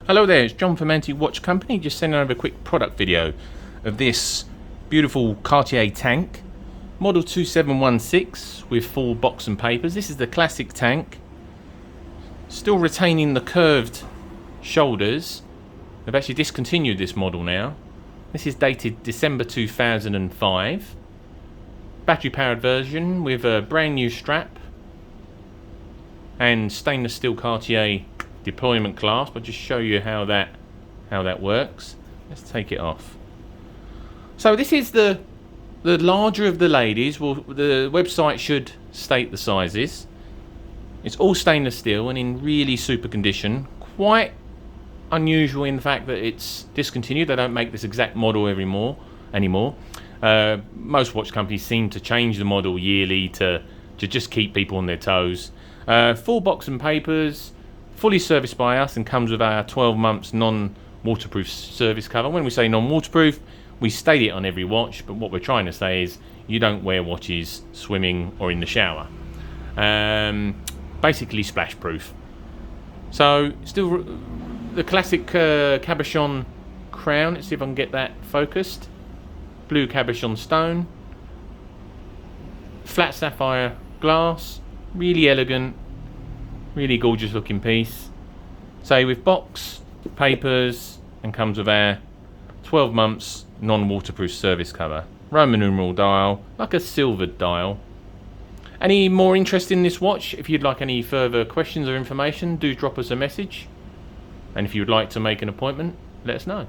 Hello there, it's John from Antique Watch Company, just sending over a quick product video of this beautiful Cartier tank, model 2716 with full box and papers. This is the classic tank, still retaining the curved shoulders. They've actually discontinued this model now. This is dated December 2005. Battery powered version with a brand new strap and stainless steel Cartier deployment clasp. I'll just show you how that works. Let's take it off. So this is the larger of the ladies. Well, the website should state the sizes. It's all stainless steel and in really super condition. Quite unusual in the fact that it's discontinued. They don't make this exact model anymore. Most watch companies seem to change the model yearly to just keep people on their toes. Full box and papers, fully serviced by us, and comes with our 12 months non-waterproof service cover. When we say non-waterproof, we state it on every watch, but what we're trying to say is you don't wear watches swimming or in the shower. Basically splash proof. So still the classic cabochon crown. Let's see if I can get that focused. Blue cabochon stone, flat sapphire glass, really elegant, really gorgeous looking piece. Say with box, papers, and comes with our 12 months non-waterproof service cover. Roman numeral dial, like a silvered dial. Any more interest in this watch? If you'd like any further questions or information, do drop us a message. And if you'd like to make an appointment, let us know.